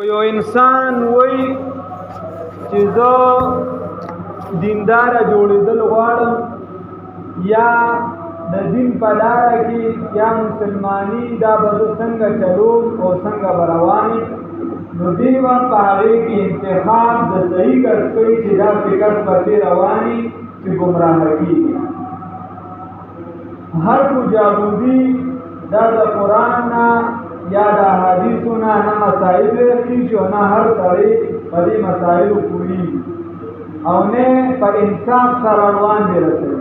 یو انسان وای چې زه دیندار جوړېدل غواړم یا د دین په لاره کې یا مسلمانی دا به زه څنګه چلوم او څنګه به روان یم نو دې وخت په هغې کې انتخاب د صحیح کس کوي چې دا فکر پسې روان وي چې ګمراه کېږي هر کو جابودي دا د قرآن نه یا د حدیثونه نه مسائل رسېږي او نه هر سړی په دې مسایلو پوهېږي او نه په انصاف سره روان دی رسوي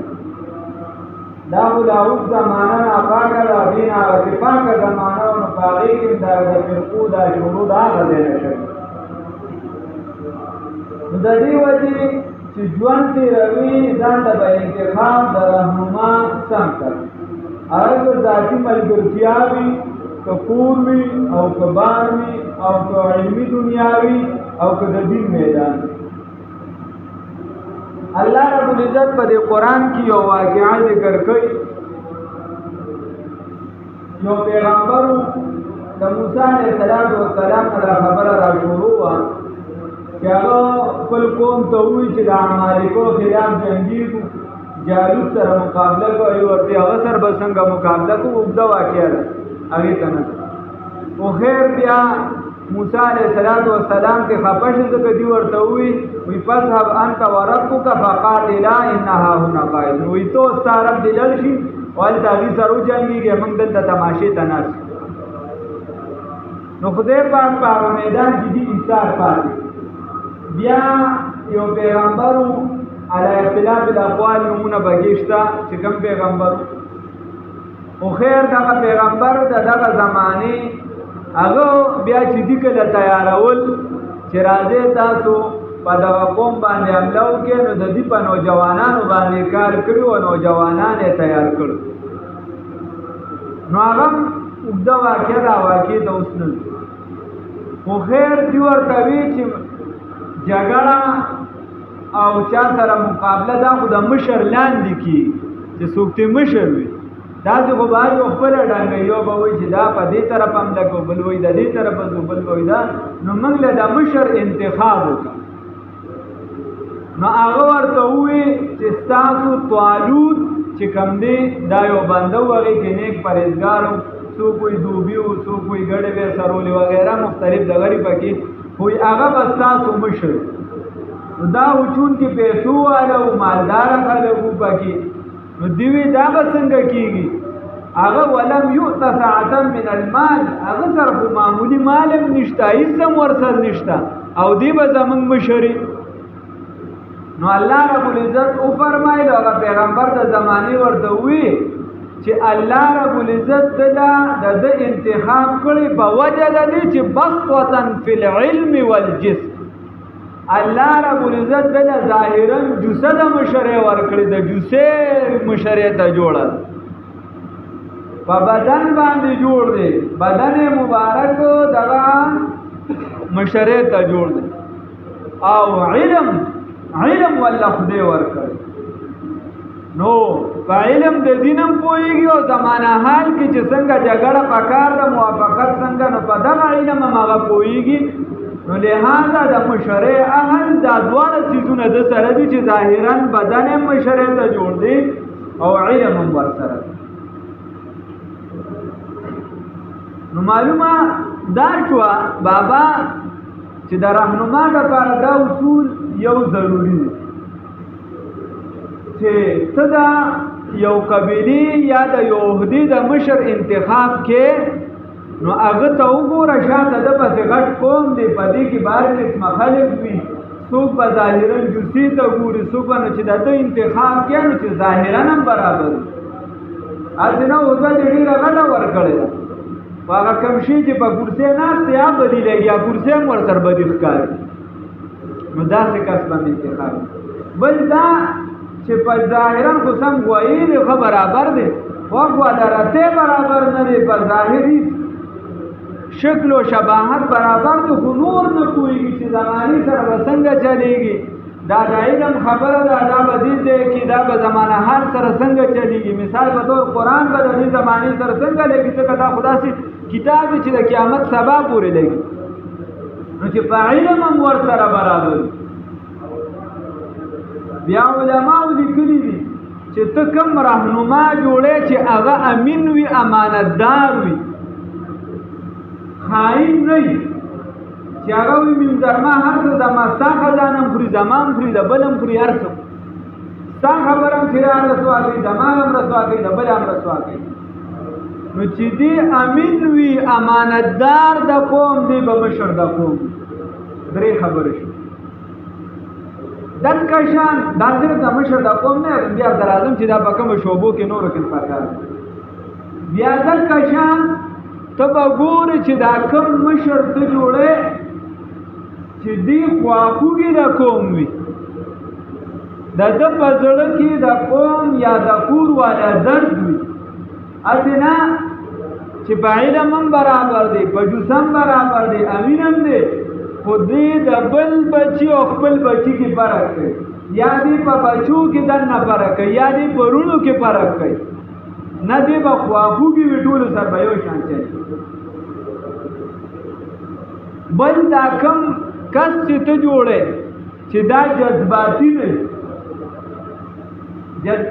دا خو د اوس زمانه ناپاکه ده دې نه هغه چې پاکه زمانه وه نو په هغې کې د فرقو دا شروع د هغه ځای نه شوي نو د دې وجې چې ژوند تېروي ځان ته به انتخاب د رهنما سم کړي هغه که ذاتي ملګرتیا وي که کور وي او که بار وي او که علمي دنیا وي او که د دین میدان الله رب العزت په دې قرآن کې یو واقعه ذکر کوي یو پیغمبر د موسی علیه السلام نه دا خبره را شروع وه چې هغه خپل قوم ته ووایي چې د عمالقو خلاف جنګېږو جالوت سره مقابله کوي ورته هغه سره به څنګه مقابله کوو اوږده واقعه ده هغې ته نه خو خیر بیا موسی علیه السلام کې خفه شو ځکه دوی ورته ووایي فاذهب انت وربک فقاتلا ان هاهنا قاعدون وایي ته ستا رب دې لړ شي او هلته هغې سره وجنګېږي موږ دلته تماشې ته ناست نو خدای پاک په هغه میدان کې دې ایثار پاتې بیا یو پیغمبر علی اختلاف الاقوال نومونه پکې شته چې کوم پیغمبر خو خیر دغه پیغمبر د دغه زمانې هغه بیا چې دې کله تیارول چې راځئ تاسو په دغه قوم باندې حمله وکړئ نو د دې په نوجوانانو باندې کار کړي او نوجوانان یې تیار کړو نو هغه اوږده واقعه دا واقعې ته اوس نه خو خیر دوی ورته وایي چې جګړه او چا سره مقابله دا خو د مشر لاندې کېږي چې څوک ترې مشر وي داسې خو به هر یو خپله ډنګوي یو به وایي چې دا په دې طرف حمله کوو بل وایي د دې طرف ځو بل وایي دا نو موږ له د مشر انتخاب وکړه نو هغه ورته ووایي چې ستاسو طالوت چې کوم دی دا یو بنده و هغې کې نیک پرهېزګار و څوک وایي دوبي و څوک وایي ګډې به سرولې وغیره مختلف دغرې پکې وایي هغه به ستاسو مشر دا و چون کې پیسو والا و مالدار خلک و پکې نو دوی دا به څنګه کېږي هغه ولم یؤت سعة من المال هغه سره خو معمولي مال هم نشته هېڅ هم ورسره نشته او دی به زموږ مشري نو الله رب العزت وفرمایل هغه پیغمبر د زمانې ورته ووایي چې الله رب العزت دله د ده انتخاب کړی په وجه د دې چې بسطة فی العلم والجسم الله رب العزت دله ظاهرا جوسه د مشرۍ ورکړې د جوسې مشرۍ ته جوړه په بدن باندې جوړ دی بدن مبارک دغه مشرۍ ته جوړ دی او علم والله خدای ورکړي نو په علم د دینم پوهېږي او زمانه حال کې چې څنګه جګړه پکار ده موافقت څنګه نو په دغه علم هم هغه پوهېږي نو لہذا د مشرۍ اهل دا دواړه څیزونه د سره دي چې ظاهرا بدن هم مشرۍ ته جوړ دی او علم هم ورسره دی نو معلومه دا شوه بابا چې د رهنما لپاره دا اصول یو ضروري دی چې ته د یو قبیلې یا د یو عهدې د مشر انتخاب کې نو هغه ته وګوره شاته ده پسې غټ قوم دی په دې کې بهر قسمه خلک وي څوک به ظاهرا جوسې ته ګوري څوک به نو چې د ده انتخاب کړي نو چې ظاهرا هم برابر وي هسې نه عهده دې ډېره غټه ورکړې ده خو هغه کوم شي چې په کرسۍ ناست دی یا بدي لګي یا کرسۍ هم ورسره بدي ښکاري نو داسې کس باندې انتخاب بل دا چې په ظاهرا خو سم ګوایي دی ښه برابر دی خو ګوادرتۍ برابر نه دی په ظاهري شکل و شباهت برابر دی خو نور نه پوهېږي چې زمانې سره به څنګه چلېږي دا د علم خبره ده دا به دې ځای کې دا به زمانه حال سره څنګه چلېږي مثال په طور قرآن به د دې زمانې سره څنګه لګي ځکه دا خو داسې کتاب دی چې د قیامت سبا پورې لګي نو چې په علم هم ورسره برابر. بیا علماء لیکلي دي چې ته کوم رهنما جوړې چې هغه امین وي، امانتدار وي، خائن نه وي، چې هغه وي من درما هر څه زما ستا خزانه هم خوري، زما هم خوري، د بل هم خوري، هر څه ستا خبره هم چې رسوا کوي، زما هم رسوا کوي، د بل هم رسوا کوي. نو چې دی امین وي، امانتدار د قوم دی، به مشر د قوم. درې خبرې شو. دن کشان دا صرف د مشر د قوم نه، بیا در اعظم چې دا په کومو شعبو کې نورو کې پکار بیا دن کشان ته به ګورې چې دا کوم مشر ته جوړې چې دی خواخوږي د قوم وي، د ده په زړه کې د قوم یا د کور والا درد وي، هسې نه چې په علم هم برابر دی، په جوس هم برابر دی، امین هم دی، خو دی د بل بچي او خپل بچي کې فرق کوي، یا دی په بچو کې دننه فرق کوي، یا دی په رونو کې فرق کوي، نه دی به خواخوږي وي، ټولو سره به یو شان چلي. بل دا کم کس چې ته جوړې چې دا جذباتي نه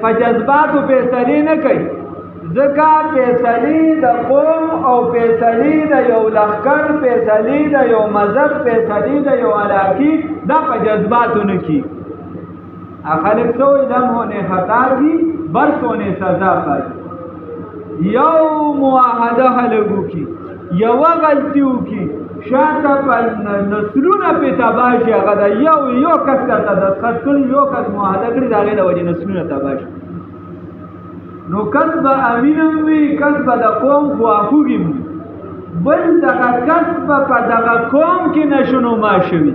په جذباتو فیصلې نه کوي، ځکه فیصلې د قوم او فیصلې د یو لښکر، فیصلې د یو مذهب، فیصلې د یو علاقې دا په جذباتو نه کېږي. خلک څه وایي لم ہونے خطا کی برس ہونے سزا پائی. یو معاهده خلک وکړي، یوه غلطي وکړي، شاته په نسلونه پې تباه شي، هغه د یو کس درته دستخط کړي، یو کس معاهده کړي، د هغې د وجې نسلونه تباه شي. نو کس به امین هم وي، کس به د قوم خواخوږي وي، بل دغه کس به په دغه قوم کې نشونما شوي،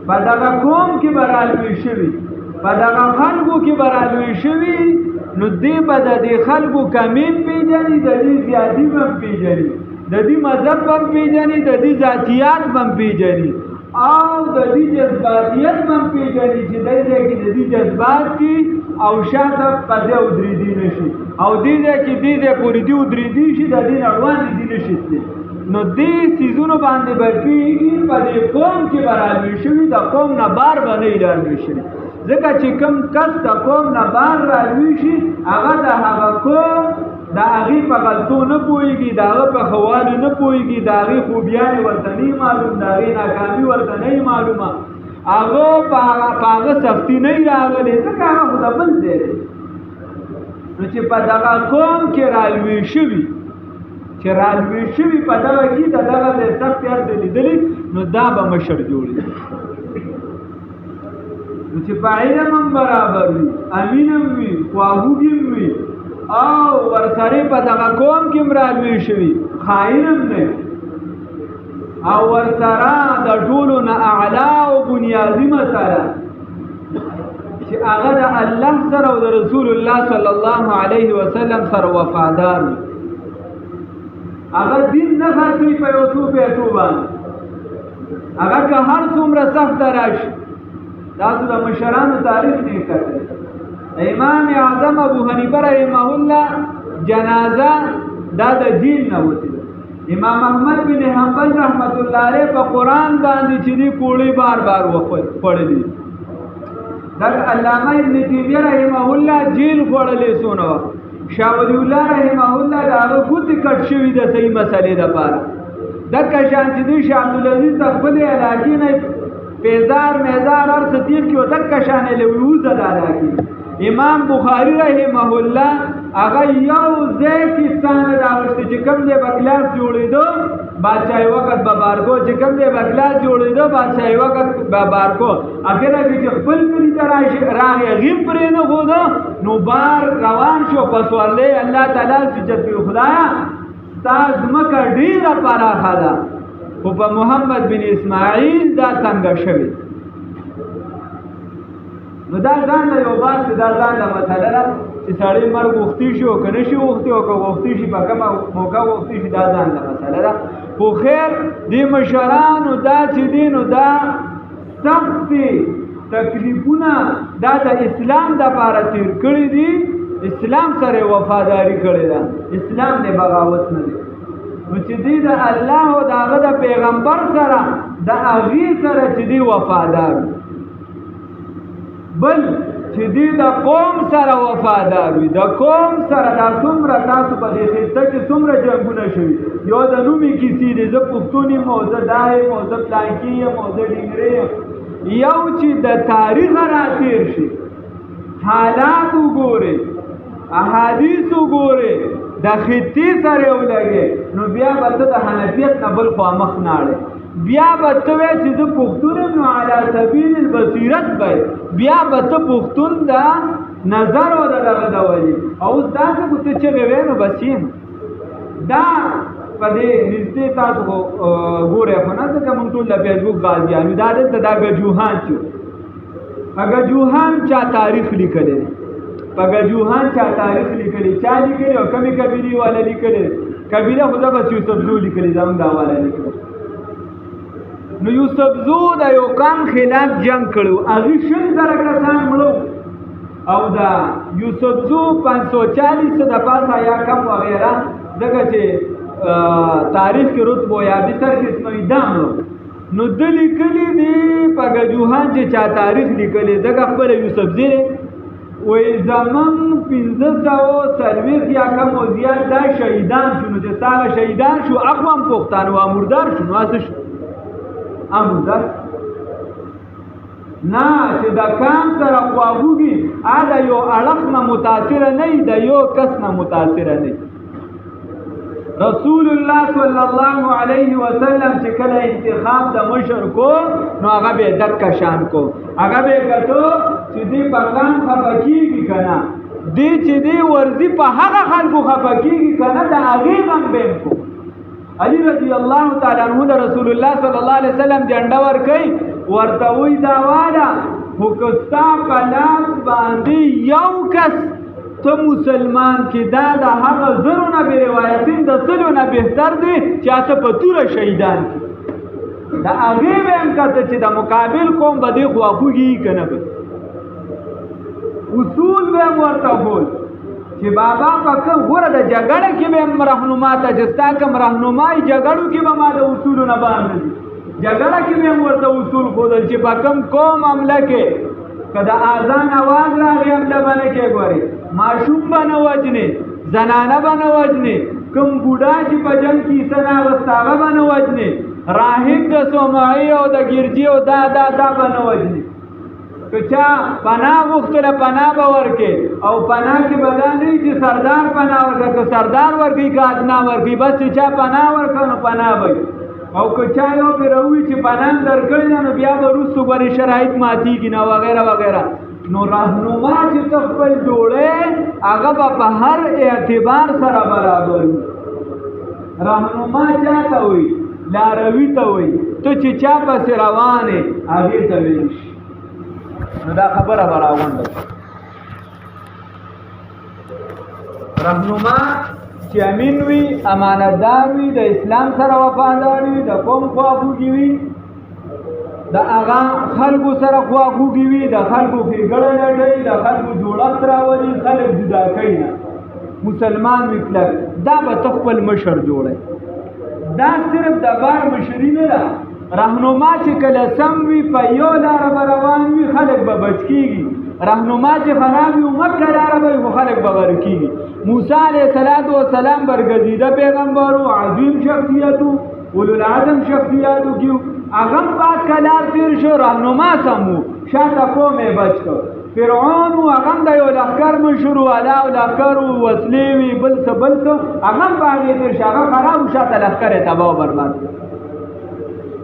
په دغه قوم کې به رالوی شوي، په دغه خلکو کې به رالوی شوي، نو دی به د دې خلکو کمې هم پېژني، د دې زیاتي به هم پېژني، د دې مذهب به هم پېژني، د دې ذاتیات به هم پېژني، او د دې جذباتیت به هم پېژني چې دی ځای کې د دې جذبات دي او شاته په دې ودرېدي نه شي، او دې ځای کې دې ځای پورې دې ودرېدي شي، د دې نه وړاندې دې نه شي تللی. نو دې څیزونو باندې به پېږي په دې قوم کې به رالوی شوي، د قوم نه بار به نه وي رالوی شوي، ځکه چې کوم کس د قوم نه بار رالوی شي، هغه د هغه قوم د هغې په غلطو نه پوهېږي، د هغه په ښه والي نه پوهېږي، د هغې خوبیانې ورته نه معلوم، د هغې ناکامي ورته نه معلومه، هغه په هغه سختي نه راغلی، ځکه هغه خو د بل ځای دی. نو چې په دغه قوم کې رالوی شوي، چې رالوی شوي په دغه کې د دغه ځای سختې هر څه لیدلي، نو دا به مشر جوړي. نو چې په علم هم برابر وي، امین هم وي، خواخوږي هم وي، او ورسره په دغه قوم کې هم رالوی شوي، خائن هم نه، او ورسره د ټولو نه اعلی او بنیادي مسله چې هغه د الله سره او د رسول الله صلی الله علیه وسلم سره وفادار وي، هغه دین نه خرڅوي په یو څو پیسو باندې، هغه که هر څومره سخته راشي. تاسو د مشرانو تاریخ نه کتلی، امام اعظم ابو حنیفه رحمه الله جنازه دا د جیل نه وتله، امام احمد بن حنبل رحمت الله علیه په قرآن باندې چې دی کوړی بار بار وخوړلي، دا علامه ابن تیمیه رحمه الله جیل خوړلی څونه وخت، شاه ولی الله رحمه الله د هغه ګوتې کټ شوي د صحیح مسلې دپاره، دکه شان چې دی شاه عبدالعزیز د خپلې علاقې نه پیزار میزار هر څه تېر کړي، دکه شان یې له ووځه د علاقې. امام بخاري رحمه الله هغه یو ځای کې ستانه راوښتي چې کوم ځای به کلاس جوړېدو بادشاهي وخت به بارکو، چې کوم ځای به کلاس جوړېدو بادشاهي وخت به بارکو، اخره کې چې خپل کلي ته راغی هغې پرې نه ښوده، نو بار روان شو په سوارلۍ، الله تعالی سجد کړي خدایه ستا ځمکه ډېره پراخه ده، خو په محمد بن اسماعیل دا څنګه شوې. نو دا ځان له یو بات دا ځان له مسله ده چې سړی مرګ وختي شي او که نه شي وختي، او که وختي شي په کومه موقع وختي شي، دا ځان له مسله ده. خو خیر دې مشرانو دا چې دي نو دا سختې تکلیفونه دا د اسلام دپاره تېر کړي دي، اسلام سره وفاداري کړې ده، اسلام د بغاوت نه دی. نو چې دی د الله او د هغه د پیغمبر سره د هغې سره چې دی وفادار بل چې دی د قوم سره وفادار وي د قوم سره دا څومره تاسو په دې خطه کې څومره جنګونه شوي یو د نومې کیسې دی زه پښتون یم او زه دا یم او زه پلانکي یم او زه ډینګرې یم یو چې د تاریخ راتېر شي حالات وګورئ احادیث وګورئ د خطې سره ولګئ نو بیا به ته د حنفیت نه بل خوا مخ نه اړئ بیا به ته وایې چې زه پښتون یم نو علی سبیل البصیرت به بیا به ته پښتون د نظر او د دغه د وجې او اوس داسې خو ته چغې وایې نو بس یم دا په دې نږدې تاسو ګورئ خو نه ځکه موږ ټول د فیسبوک غازیان یو دا دلته دا ګجوهان چې ګجوهان چا تاریخ لیکلی دی په ګجوهان چا تاریخ لیکلی چا لیکلی او کمې قبیلې والا لیکلی قبیله خو زه بس یوسفزو لیکلی زموږ دا والا لیکلی نو یوسفزو د یو قوم خلاف جنگ کړو هغې 100,000 کسان مړو او دا یوسفزو 540 د پاسه یا کم وغیره ځکه چې تاریخ کې رتبو یا بسر قسموي دا مړو نو د لیکلی دی په ګجوهان چې چا تاریخ لیکلی ځکه خپله یوسفزی دی وی زمن 1540 یا کم و زیاد دا شهیدان شو نو چې ساغه شهیدان شو اقوام پختان و اموردار شو نو اسه شو اموردار نه چې دا کام سره خواهوږي دا یو اړخ نه متاثره نه د یو کس نه متاثره نه رسول الله صلی الله علیه وسلم چې کله انتخاب د مشر کو نو هغه به دک شان کو هغه به کتو چې دی پیغام خفقیږي کنه دی چې دی ورزي په هغه خلکو خفقیږي کنه د هغه غم بهم کو علی رضی الله تعالی عنہ د رسول الله صلی الله علیه وسلم جنډا ور کوي ورته وی دا والا حکستا پلاس باندې یو کس ته مسلمان کې دا د هغه زرونه به روایتین د سلونه بهتر دی چې ته په توره شهیدان کې دا هغې به هم کته چې د مقابل قوم به دې خواخوږي که نه به اصول به هم ورته ښول چې بابا په کوم ګوره د جګړه کې به هم رهنما ته چې ستا کوم رهنمایي جګړو کې به ما د اصولو نه باندې دي جګړه کې به هم ورته اصول ښودل چې په کوم قوم حمله کې که د اذان اواز راغی حمله به نه کې ګورې ماشوم به نه وجنې زنانه به نه وجنې کوم بوډا چې په جنګ کې حصه نه اخیسته هغه به نه وجنې راهب د صومعي او د ګرجي او دا به نه وجنې که چا پناه غوښتله پناه به ورکړې او پناه کې به دا نه وي چې سردار پناه ورکړه که سردار ورکوي که ادنا ورکوي بس چې چا پناه ورکړه نو پناه به او که چا یو پرې راووي چې پناه درکړې ده نو بیا به وروستو ګورې شرایط ماتېږي نه وغیره وغیره نو رهنما چې ته خپل جوړې هغه به په هر اعتبار سره برابر وي رهنما چا ته وایي لاروي ته وایي ته چې چا پسې روان یې هغې ته ویل شي نو دا خبره به راغونډه رهنما چې امین وي امانتدار وي د اسلام سره وفادار وي د قوم خواخوږي وي د هغه خلکو سره خواخوږي وي د خلکو ښېګړه لټوي د خلکو جوړښت راولي خلک جدا کوي نه مسلمان وي کلک دا به ته خپل مشر جوړی دا صرف د بار مشري نه ده رهنما چې کله سم وي په یو لاره به روان وي خلک به بچ کېږي رهنما چې خراب وي مکه لاره به وي خلک به غرق کېږي موسی علیه السلام برګزیده پیغمبر و عظیم شخصیت و اولوالعزم شخصیاتو کې هغه پاک کلار تیر شو رهنما سم و شاته قوم یې بچ کړ فرعون و هغه د یو لښکر مشر و علا او لښکر و وسلې وي بل څه هغه په هغې تیر شو هغه خراب و شاته لښکر یې تباه و برباد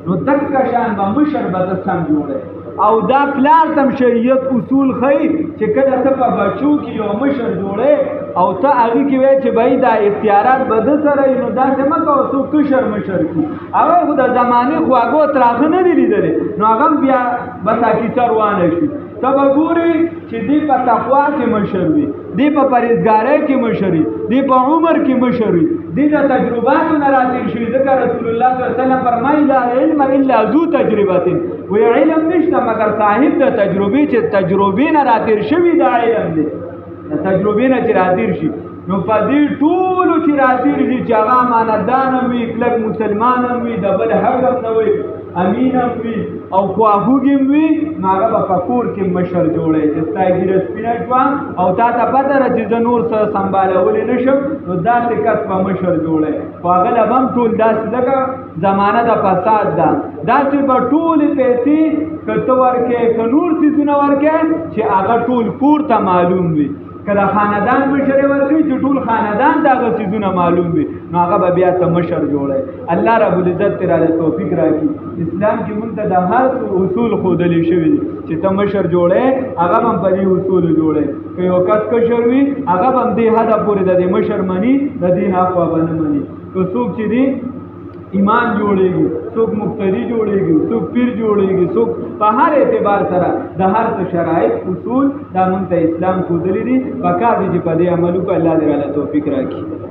نو دکه شان به مشر به ته سم جوړی او دا پلار تم شریعت اصول ښیي چې کله ته په بچو کې یو مشر جوړی او ته هغې کې وایې چې بهی دا اختیارات به ده سره وي نو داسې مه کوه څوک کشر مشر کړي هغه خو د زمانې خواږو تراغه نه دي لیدلی نو هغه هم بیا بس کیسه روانه شي ته به ګورې چې دی په تقوا کې مشر وي دی په پرهیزګارۍ کې مشر وي دی په عمر کې مشر وي دی د تجرباتو نه راتېر شوي ځکه رسول الله صلی الله علیه وسلم فرمایي لا علم الا ذو تجربة وی علم نشته مګر صاحب د تجربې چې تجربې نه راتېر شوي دا علم دی د تجربې نه چې راتېر شي نو په دې ټولو چې راتېر شي چې هغه امانتدار هم وي کلک مسلمان هم وي د بل حق هم نه وي امین هم وي او خواهوږي هم وي نو هغه به په کور کې مشر جوړی چې ستا یې ږیره سپینه شوه او تا ته پته ده چې زه نور څه سنبالولی نه شم نو داسې کس به مشر جوړی خو هغه له به هم ټول داسې ځکه زمانه د فساد ده داسې به ټولې پیسې که ته ورکې که نور څیزونه ورکې چې هغه ټول کور ته معلوم وي که د خاندان مشر یې ورکوي چې ټول خاندان د هغه څیزونه معلوم وي نو هغه به بیا ته مشر جوړی الله رب العزت ترې راله توفیق راکړي اسلام کې موږ ته د هر اصول ښودلی شوي دي چې ته مشر جوړی هغه به هم په دې اصولو جوړی که یو کس کشر وي هغه به هم دې حده پورې د دې مشر مني د دې نه خوا به نه مني که څوک چې دي ایمان جوړیږي څوک مقتدی جوړیږي څوک پیر جوړیږي څوک په هر اعتبار سره د هر څه شرایط اصول دا موږ ته اسلام ښودلی دي پکار دي چې په دې عمل وکړو الله دې راله توفیق راکړي